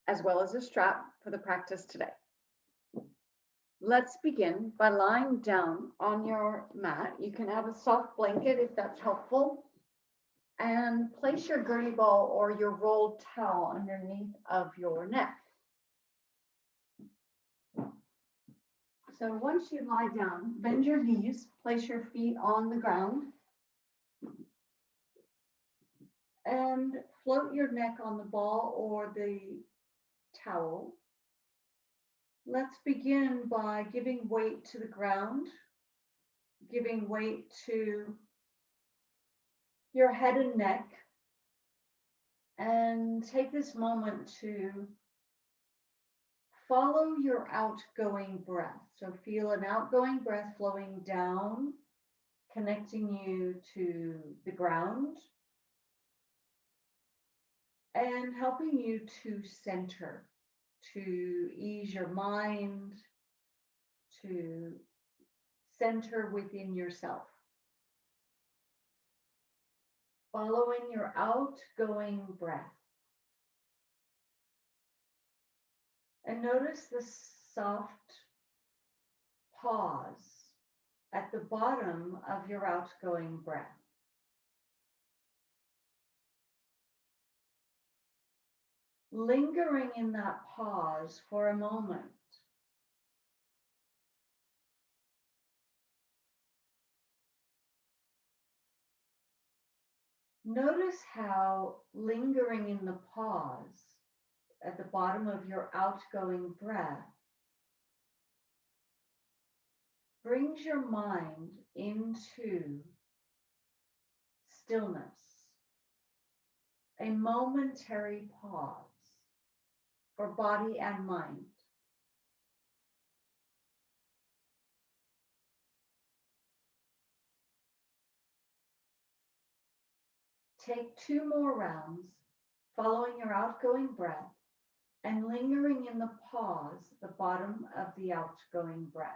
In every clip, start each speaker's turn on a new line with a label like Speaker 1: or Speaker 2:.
Speaker 1: as well as a strap for the practice today. Let's begin by lying down on your mat. You can have a soft blanket if that's helpful, and place your gertie ball or your rolled towel underneath of your neck. So once you lie down, bend your knees, place your feet on the ground, and float your neck on the ball or the towel. Let's begin by giving weight to the ground, giving weight to your head and neck, and take this moment to follow your outgoing breath. So feel an outgoing breath flowing down, connecting you to the ground, and helping you to center, to ease your mind, to center within yourself. Following your outgoing breath. And notice the soft pause at the bottom of your outgoing breath. Lingering in that pause for a moment. Notice how lingering in the pause at the bottom of your outgoing breath brings your mind into stillness, a momentary pause for body and mind. Take 2 more rounds, following your outgoing breath and lingering in the pause at the bottom of the outgoing breath.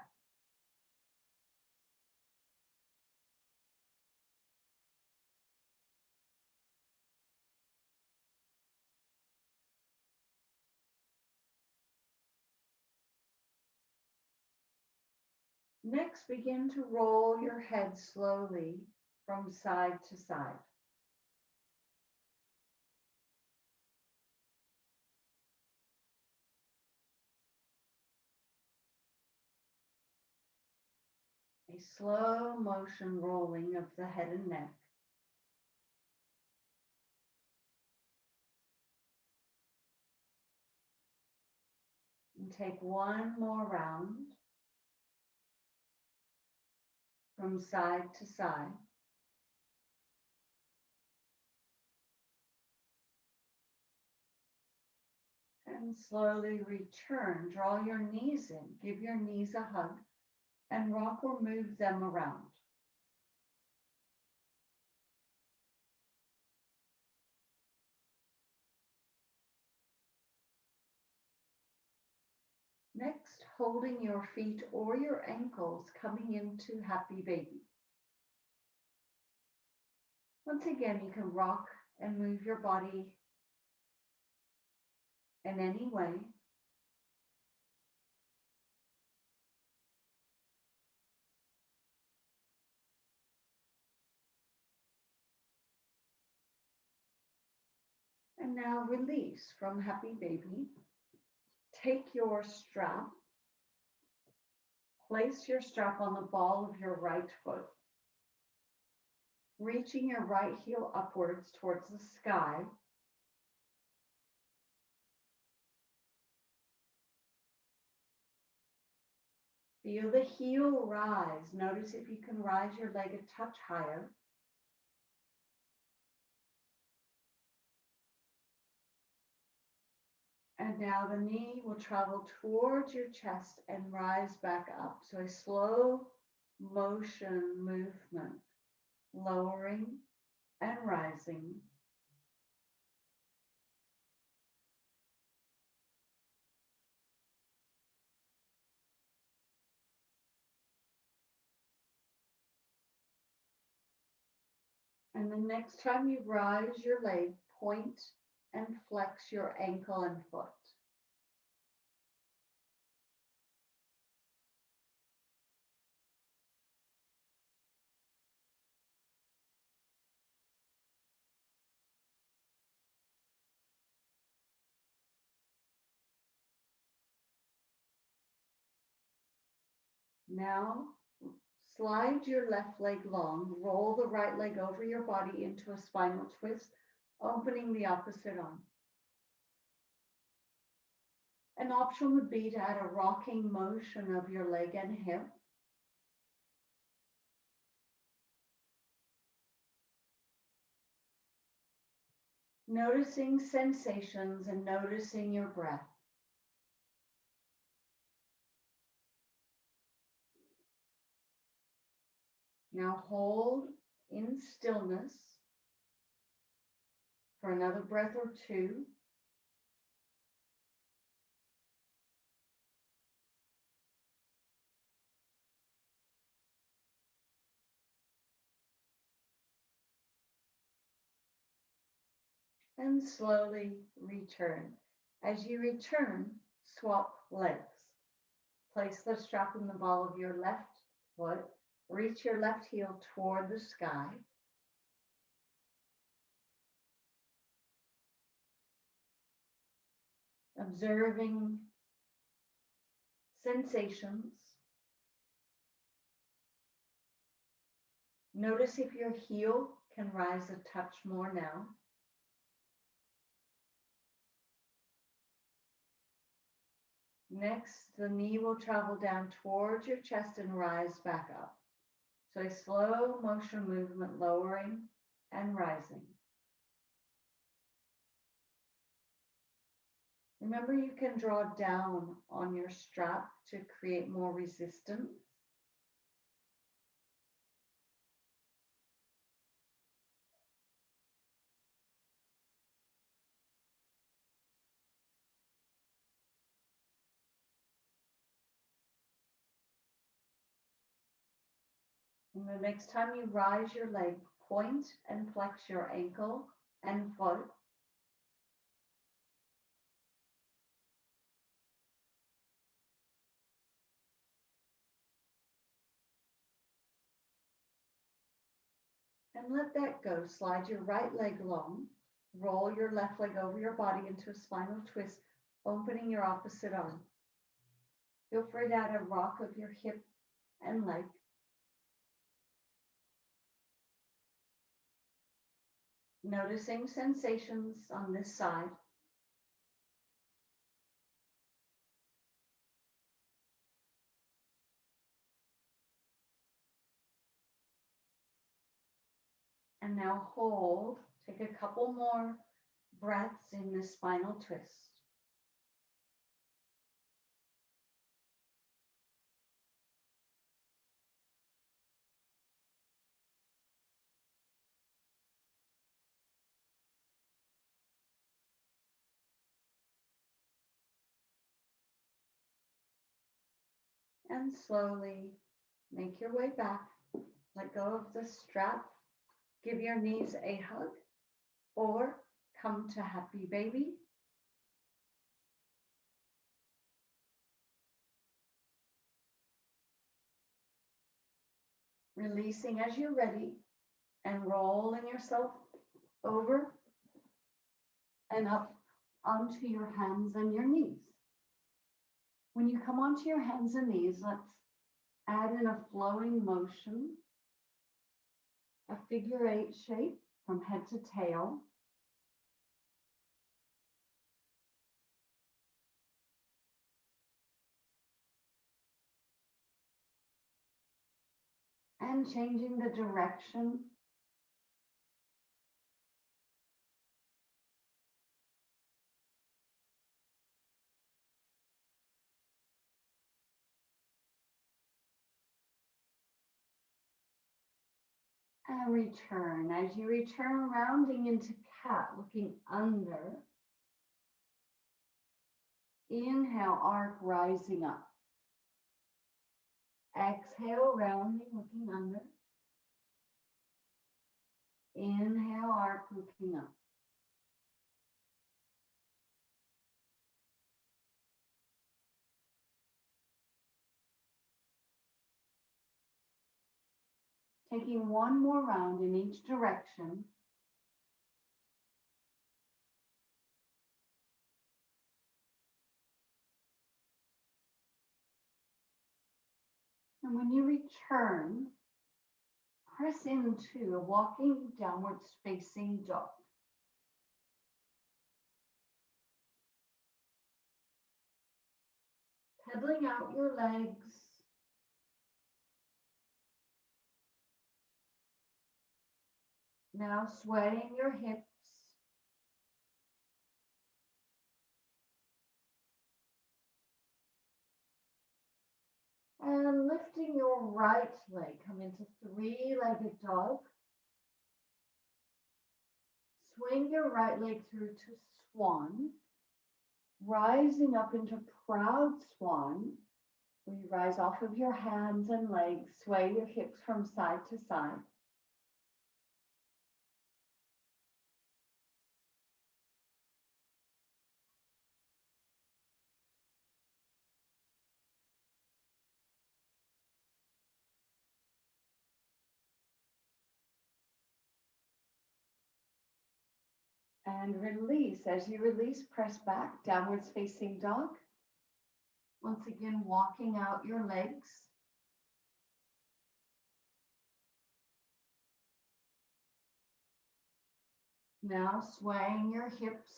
Speaker 1: Next, begin to roll your head slowly from side to side. A slow motion rolling of the head and neck. And take 1 more round from side to side. And slowly return. Draw your knees in. Give your knees a hug and rock or move them around. Next, holding your feet or your ankles, coming into happy baby. Once again, you can rock and move your body in any way. And now release from happy baby. Take your strap. Place your strap on the ball of your right foot. Reaching your right heel upwards towards the sky. Feel the heel rise. Notice if you can rise your leg a touch higher. And now the knee will travel towards your chest and rise back up. So a slow motion movement, lowering and rising. And the next time you rise your leg, point and flex your ankle and foot. Now, slide your left leg long, roll the right leg over your body into a spinal twist, opening the opposite arm. An option would be to add a rocking motion of your leg and hip. Noticing sensations and noticing your breath. Now hold in stillness for another breath or two. And slowly return. As you return, swap legs. Place the strap in the ball of your left foot. Reach your left heel toward the sky. Observing sensations. Notice if your heel can rise a touch more now. Next, the knee will travel down towards your chest and rise back up. So a slow motion movement, lowering and rising. Remember, you can draw down on your strap to create more resistance. And the next time you rise your leg, point and flex your ankle and foot. And let that go. Slide your right leg long. Roll your left leg over your body into a spinal twist, opening your opposite arm. Feel free to add a rock of your hip and leg. Noticing sensations on this side. And now hold. Take a couple more breaths in the spinal twist. And slowly make your way back. Let go of the strap. Give your knees a hug or come to happy baby. Releasing as you're ready and rolling yourself over and up onto your hands and your knees. When you come onto your hands and knees, let's add in a flowing motion, a figure 8 shape from head to tail. And changing the direction. And return. As you return, rounding into cat, looking under. Inhale, arc, rising up. Exhale, rounding, looking under. Inhale, arc, looking up. Taking one more round in each direction. And when you return, press into a walking downwards facing dog. Pedaling out your legs. Now swaying your hips. And lifting your right leg, come into three-legged dog. Swing your right leg through to swan, rising up into proud swan, where you rise off of your hands and legs, sway your hips from side to side. And release. As you release, press back, downwards facing dog. Once again, walking out your legs. Now swaying your hips.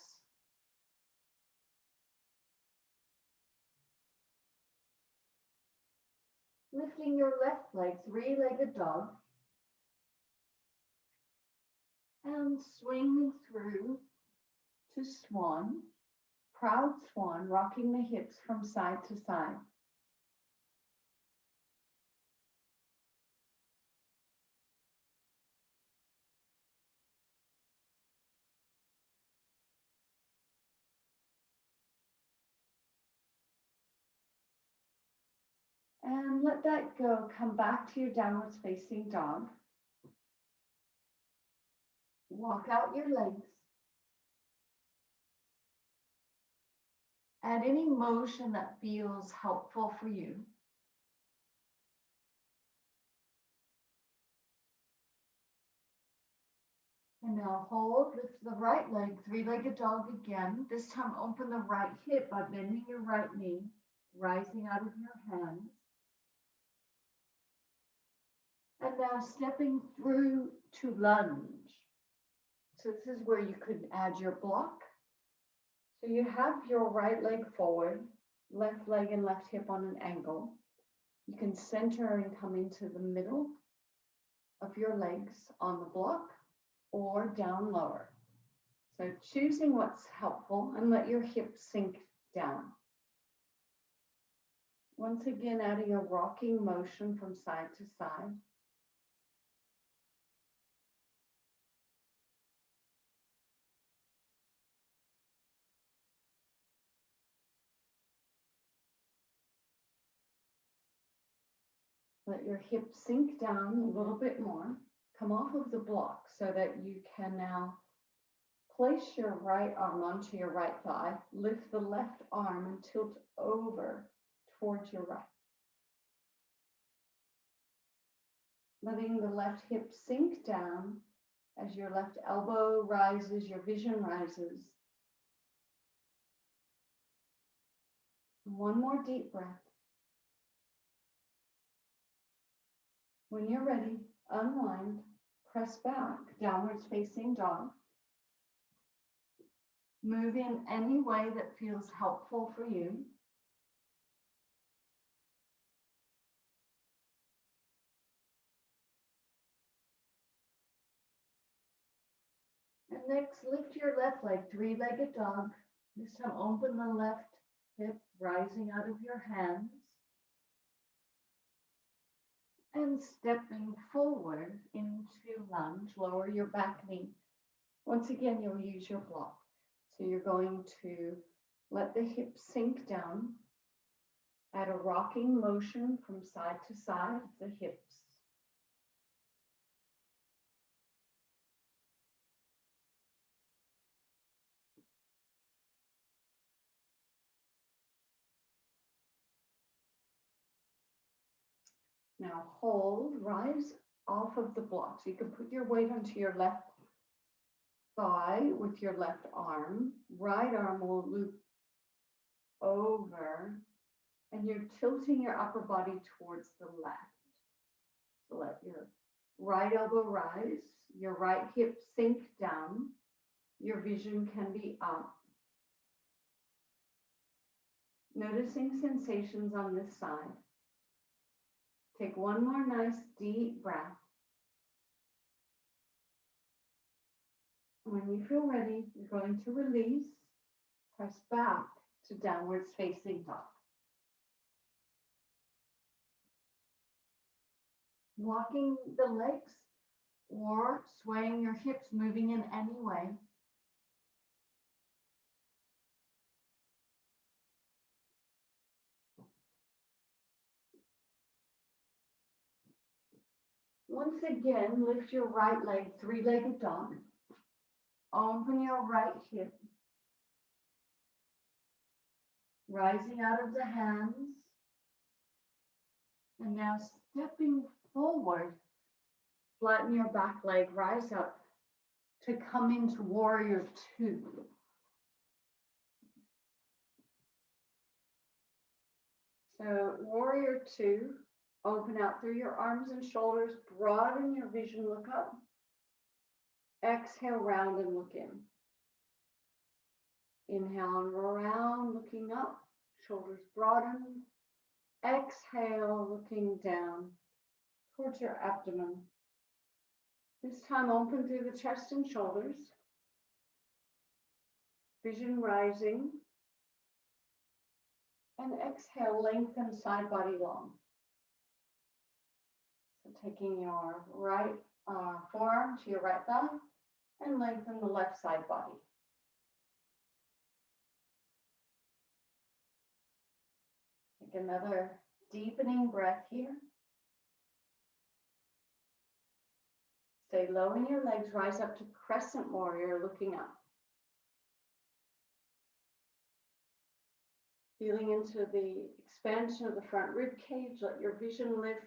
Speaker 1: Lifting your left leg, three-legged dog. And swinging through to swan, proud swan, rocking the hips from side to side. And let that go. Come back to your downwards facing dog. Walk out your legs. Add any motion that feels helpful for you. And now hold, lift the right leg, three-legged dog again. This time open the right hip by bending your right knee, rising out of your hands. And now stepping through to lunge. So this is where you could add your block. So you have your right leg forward, left leg and left hip on an angle. You can center and come into the middle of your legs on the block or down lower. So choosing what's helpful and let your hips sink down. Once again, adding a rocking motion from side to side. Let your hips sink down a little bit more. Come off of the block so that you can now place your right arm onto your right thigh. Lift the left arm and tilt over towards your right. Letting the left hip sink down as your left elbow rises, your vision rises. One more deep breath. When you're ready, unwind, press back, downwards facing dog. Move in any way that feels helpful for you. And next, lift your left leg, three-legged dog. This time, open the left hip, rising out of your hands. And stepping forward into lunge, lower your back knee. Once again, you'll use your block. So you're going to let the hips sink down, add a rocking motion from side to side of the hips. Now hold, rise off of the block. So you can put your weight onto your left thigh with your left arm. Right arm will loop over And you're tilting your upper body towards the left. So let your right elbow rise, your right hip sink down, your vision can be up. Noticing sensations on this side. Take one more nice deep breath. When you feel ready, you're going to release, press back to downwards facing dog. Walking the legs or swaying your hips, moving in any way. Once again, lift your right leg, three-legged dog. Open your right hip. Rising out of the hands. And now stepping forward, flatten your back leg, rise up to come into warrior two. So warrior two, open out through your arms and shoulders, broaden your vision, look up. Exhale, round and look in. Inhale and round, looking up, shoulders broaden. Exhale, looking down towards your abdomen. This time open through the chest and shoulders. Vision rising. And exhale, lengthen side body long. So taking your right forearm to your right thigh and lengthen the left side body. Take another deepening breath here. Stay low in your legs, rise up to crescent warrior, looking up. Feeling into the expansion of the front rib cage, let your vision lift.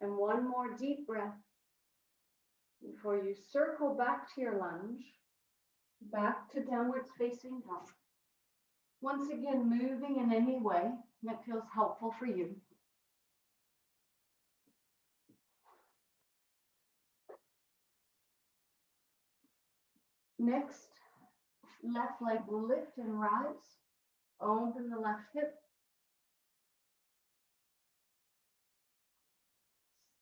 Speaker 1: And one more deep breath before you circle back to your lunge, back to downwards facing dog. Once again, moving in any way that feels helpful for you. Next, left leg will lift and rise. Open the left hip.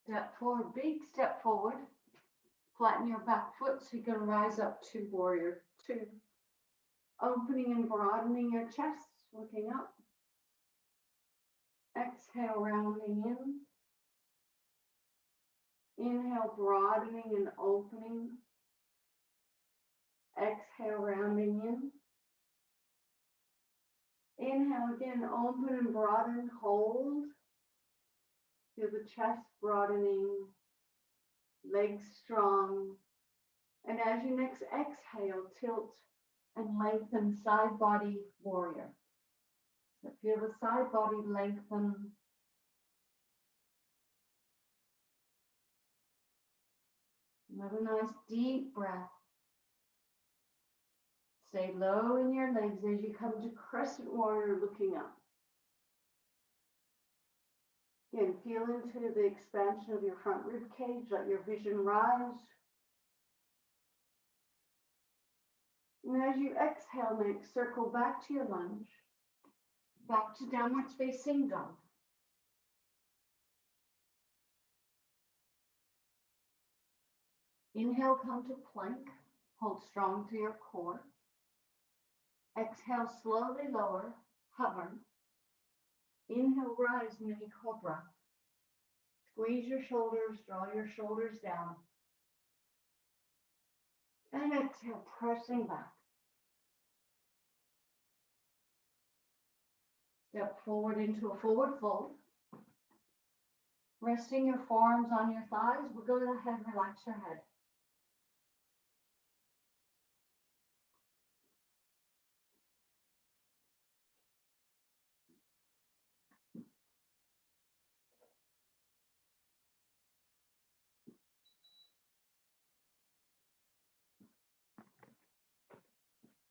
Speaker 1: Step forward, big step forward. Flatten your back foot so you can rise up to warrior two. Opening and broadening your chest, looking up. Exhale, rounding in. Inhale, broadening and opening. Exhale, rounding in. Inhale again, open and broaden, hold. Feel the chest broadening, legs strong. And as you next exhale, tilt and lengthen side body warrior. So feel the side body lengthen. Another nice deep breath. Stay low in your legs as you come to crescent warrior, looking up. Again, feel into the expansion of your front rib cage. Let your vision rise. And as you exhale next, circle back to your lunge. Back to downwards facing dog. Inhale, come to plank. Hold strong to your core. Exhale, slowly lower, hover. Inhale, rise, mini cobra. Squeeze your shoulders, draw your shoulders down. And exhale, pressing back. Step forward into a forward fold. Resting your forearms on your thighs, we'll go ahead, relax your head.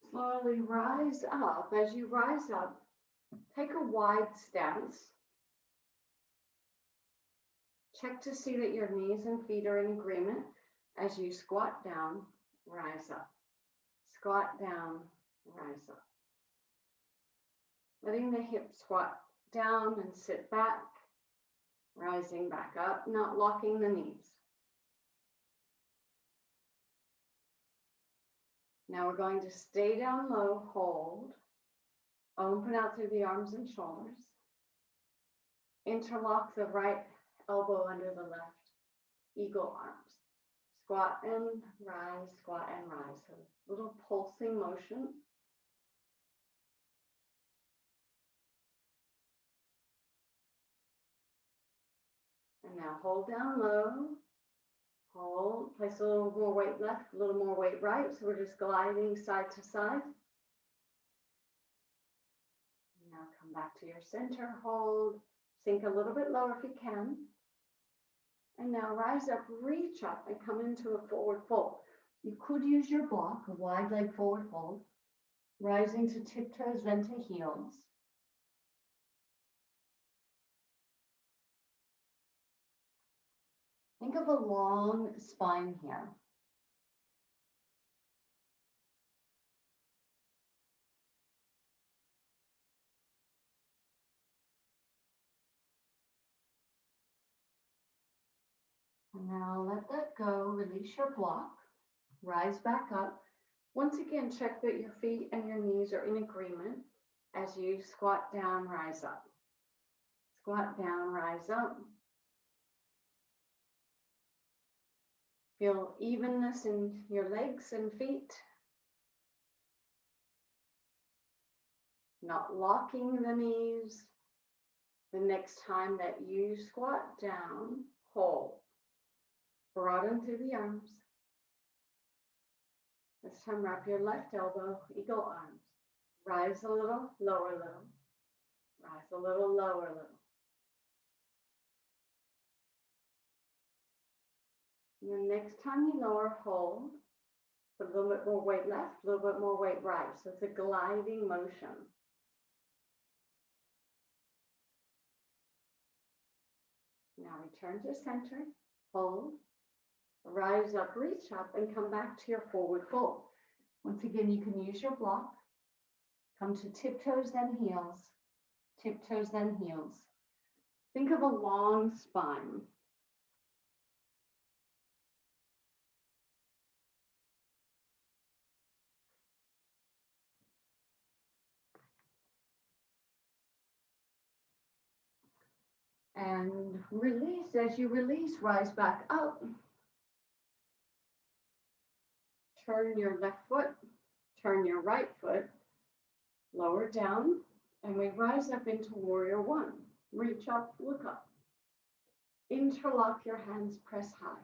Speaker 1: Slowly rise up. As you rise up,
Speaker 2: Take a wide stance. Check to see that your knees and feet are in agreement as you squat down, rise up. Squat down, rise up. Letting the hips squat down and sit back, rising back up, not locking the knees. Now we're going to stay down low, hold, open out through the arms and shoulders. Interlock the right elbow under the left, eagle arms. Squat and rise, squat and rise. So a little pulsing motion. And now hold down low. Hold, place a little more weight left, a little more weight right. So we're just gliding side to side. Now come back to your center, hold, sink a little bit lower if you can. And now rise up, reach up, and come into a forward fold. You could use your block, a wide leg forward fold, rising to tiptoes, then to heels. Think of a long spine here. And now let that go, release your block, rise back up. Once again, check that your feet and your knees are in agreement as you squat down, rise up. Squat down, rise up. Feel evenness in your legs and feet. Not locking the knees. The next time that you squat down, hold. Broaden through the arms. This time wrap your left elbow, eagle arms. Rise a little, lower a little. Rise a little, lower a little. And the next time you lower, hold. Put a little bit more weight left, a little bit more weight right. So it's a gliding motion. Now return to center, hold, rise up, reach up, and come back to your forward fold. Once again, you can use your block. Come to tiptoes, then heels. Tiptoes, then heels. Think of a long spine. And release. As you release, rise back up. Turn your left foot, turn your right foot, lower down, and we rise up into warrior one. Reach up, look up. Interlock your hands, press high.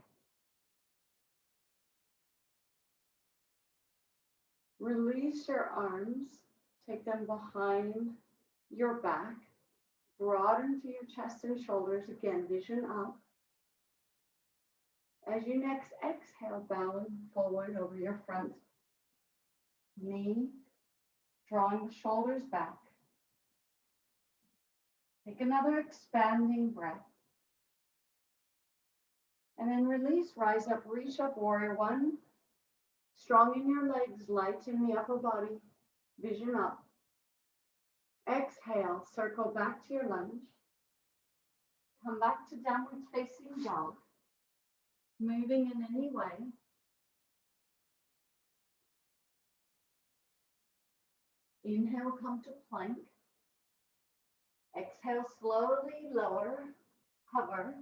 Speaker 2: Release your arms, take them behind your back, broaden to your chest and shoulders, again, vision up. As you next exhale, bow forward over your front knee, drawing the shoulders back. Take another expanding breath. And then release, rise up, reach up, warrior one. Strong in your legs, light in the upper body, vision up. Exhale, circle back to your lunge. Come back to downward facing dog. Moving in any way. Inhale, come to plank. Exhale, slowly lower, hover.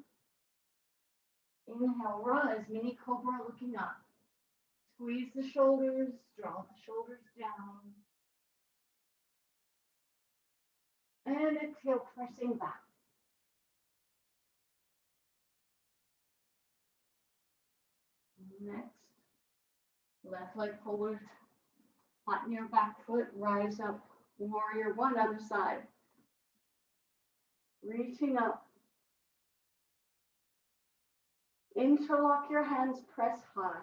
Speaker 2: Inhale, rise, mini cobra looking up. Squeeze the shoulders, draw the shoulders down. And exhale, pressing back. Next, left leg forward, flatten your back foot, rise up, warrior one, other side. Reaching up. Interlock your hands, press high.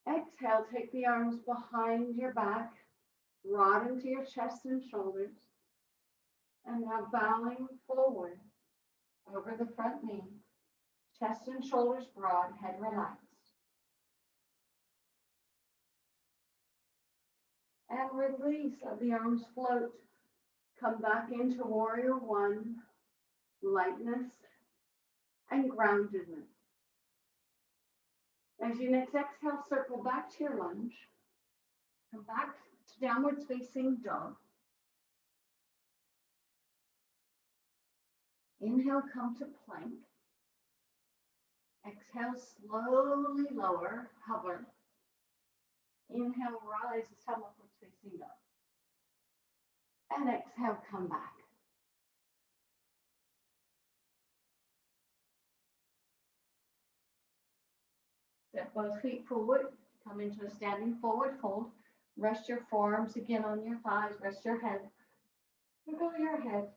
Speaker 2: Exhale, take the arms behind your back, broaden to your chest and shoulders. And now bowing forward over the front knee, chest and shoulders broad, head relaxed. And release, let the arms float. Come back into warrior one, lightness and groundedness. As you next exhale, circle back to your lunge. Come back to downwards facing dog. Inhale, come to plank. Exhale, slowly lower, hover. Inhale, rise as some upwards facing dog. And exhale, come back. Step both feet forward, come into a standing forward fold. Rest your forearms again on your thighs, rest your head. Wiggle your head.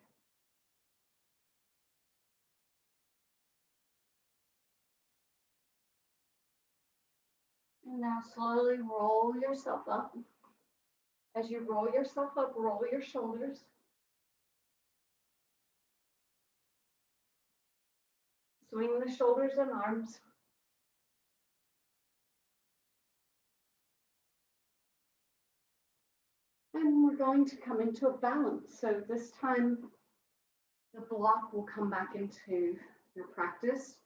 Speaker 2: And now slowly roll yourself up. As you roll yourself up, roll your shoulders. Swing the shoulders and arms. And we're going to come into a balance. So this time, the block will come back into your practice.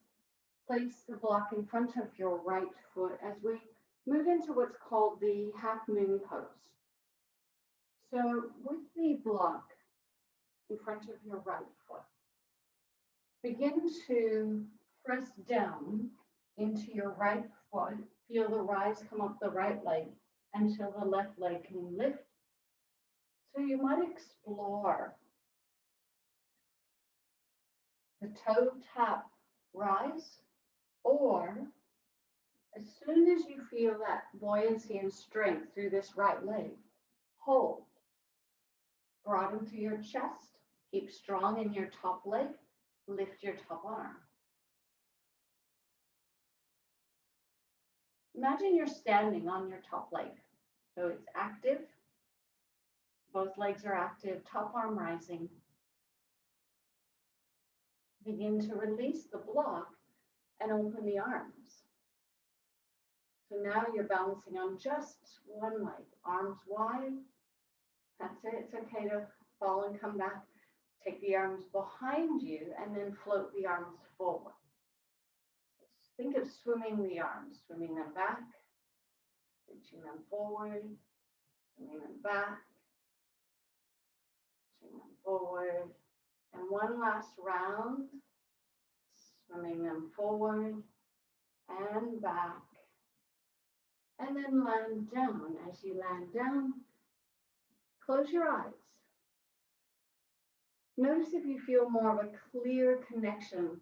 Speaker 2: Place the block in front of your right foot as we move into what's called the half moon pose. So with the block in front of your right foot, begin to press down into your right foot. Feel the rise come up the right leg until the left leg can lift. So you might explore the toe tap rise, or as soon as you feel that buoyancy and strength through this right leg, hold. Broaden through your chest, keep strong in your top leg, lift your top arm. Imagine you're standing on your top leg, so it's active. Both legs are active, top arm rising. Begin to release the block and open the arms. So now you're balancing on just one leg, arms wide. That's it, it's okay to fall and come back. Take the arms behind you and then float the arms forward. Think of swimming the arms, swimming them back, reaching them forward, swimming them back, reaching them forward. And one last round, swimming them forward and back. And then land down. As you land down, close your eyes. Notice if you feel more of a clear connection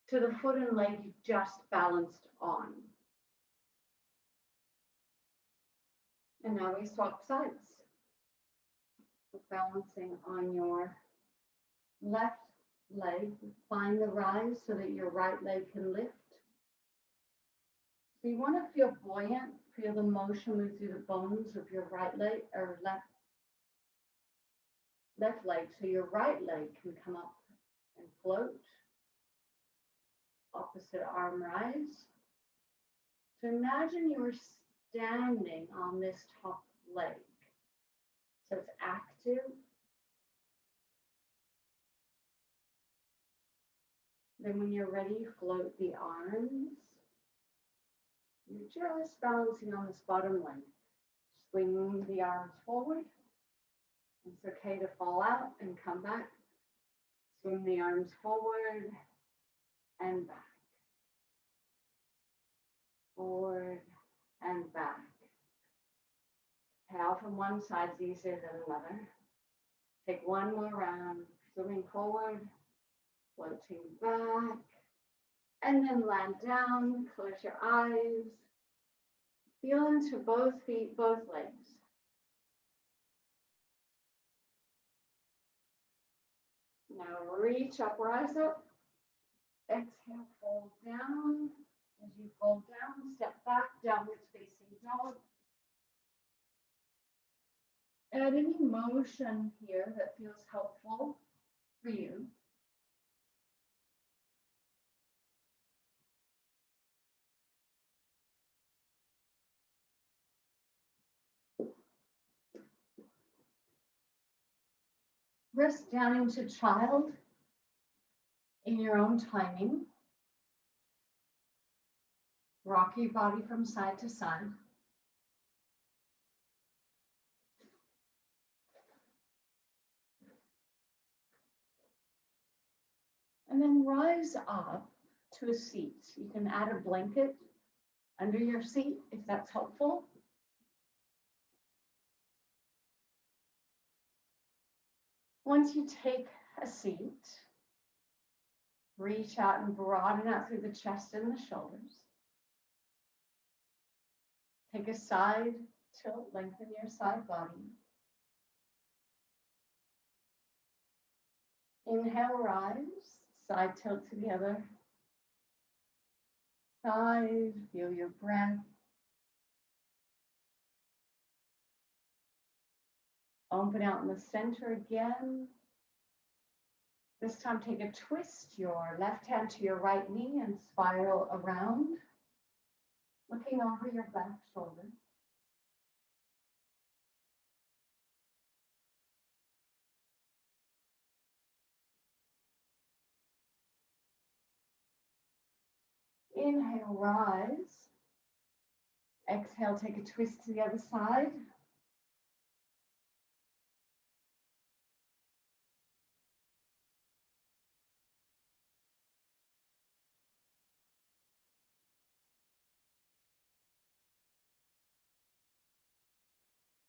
Speaker 2: to the foot and leg you just balanced on. And now we swap sides. Balancing on your left leg, find the rise so that your right leg can lift. So you want to feel buoyant, feel the motion move through the bones of your right leg or left leg, so your right leg can come up and float. Opposite arm rise. So imagine you're standing on this top leg. So it's active. Then when you're ready, float the arms. You're just balancing on this bottom leg. Swing the arms forward. It's okay to fall out and come back. Swing the arms forward and back. Forward and back. How from one side is easier than another. Take one more round, swimming forward, floating back, and then land down, close your eyes. Feel into both feet, both legs. Now reach up, rise up. Exhale, fold down. As you fold down, step back, downwards facing dog. Add any motion here that feels helpful for you. Rest down into child in your own timing. Rock your body from side to side. And then rise up to a seat. You can add a blanket under your seat if that's helpful. Once you take a seat, reach out and broaden out through the chest and the shoulders. Take a side tilt, lengthen your side body. Inhale, rise, side tilt to the other side, feel your breath. Open out in the center again. This time take a twist, your left hand to your right knee and spiral around, looking over your back shoulder. Inhale, rise. Exhale, take a twist to the other side.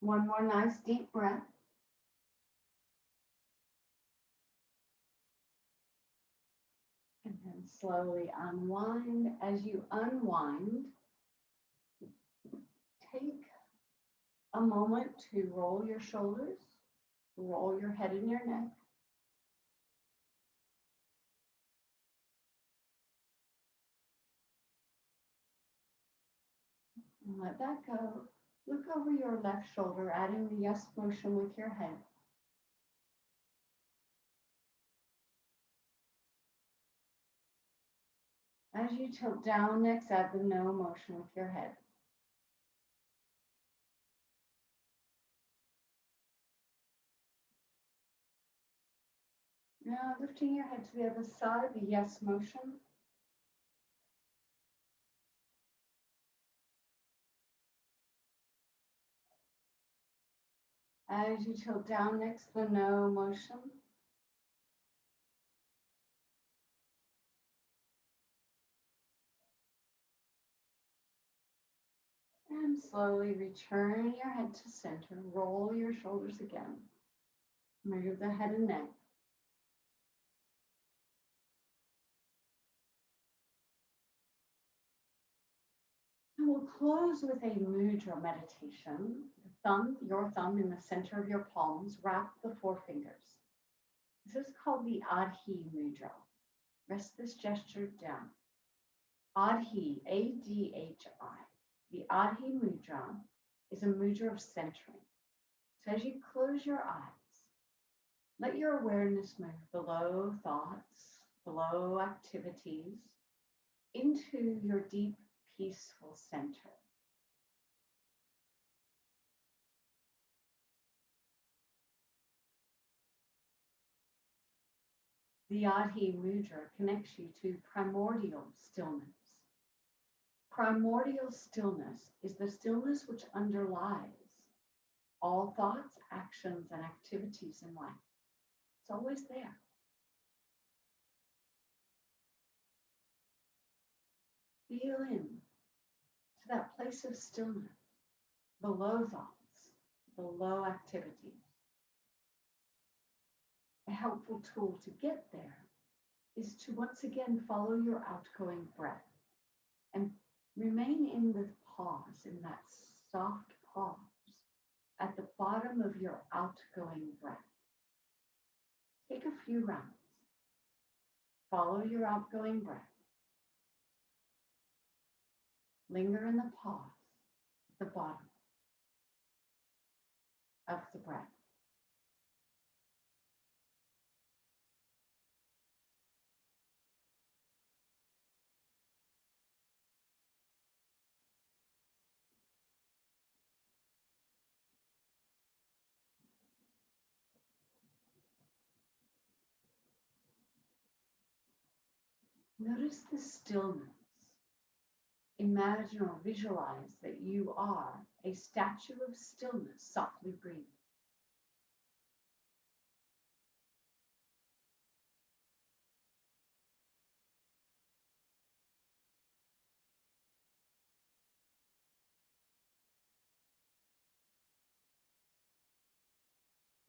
Speaker 2: One more nice deep breath. And then slowly unwind. As you unwind, take a moment to roll your shoulders, roll your head and your neck. And let that go. Look over your left shoulder, adding the yes motion with your head. As you tilt down next, add the no motion with your head. Now lifting your head to the other side, the yes motion. As you tilt down next, the no motion. And slowly return your head to center. Roll your shoulders again. Move the head and neck. And we'll close with a mudra meditation. Your thumb in the center of your palms, wrap the four fingers. This is called the Adhi mudra. Rest this gesture down. Adhi, A-D-H-I. The Adhi mudra is a mudra of centering. So as you close your eyes, let your awareness move below thoughts, below activities, into your deep, peaceful center. The Adhi mudra connects you to primordial stillness. Primordial stillness is the stillness which underlies all thoughts, actions, and activities in life. It's always there. Feel in to that place of stillness, below thoughts, below activities. A helpful tool to get there is to once again follow your outgoing breath and remain in the pause, in that soft pause at the bottom of your outgoing breath. Take a few rounds. Follow your outgoing breath. Linger in the pause at the bottom of the breath. Notice the stillness. Imagine or visualize that you are a statue of stillness, softly breathing.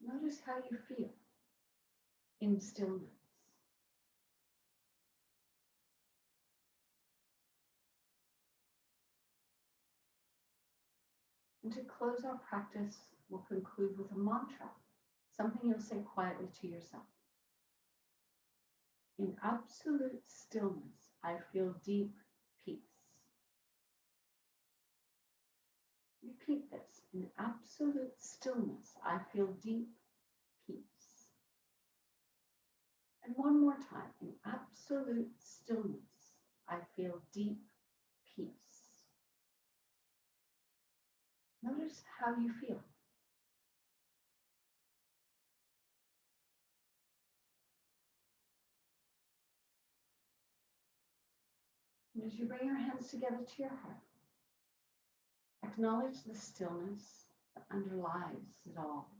Speaker 2: Notice how you feel in stillness. And to close our practice, we'll conclude with a mantra, something you'll say quietly to yourself. In absolute stillness, I feel deep peace. Repeat this. In absolute stillness, I feel deep peace. And one more time. In absolute stillness, I feel deep peace. Notice how you feel. And as you bring your hands together to your heart, acknowledge the stillness that underlies it all.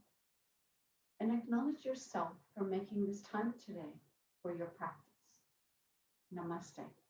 Speaker 2: And acknowledge yourself for making this time today for your practice. Namaste.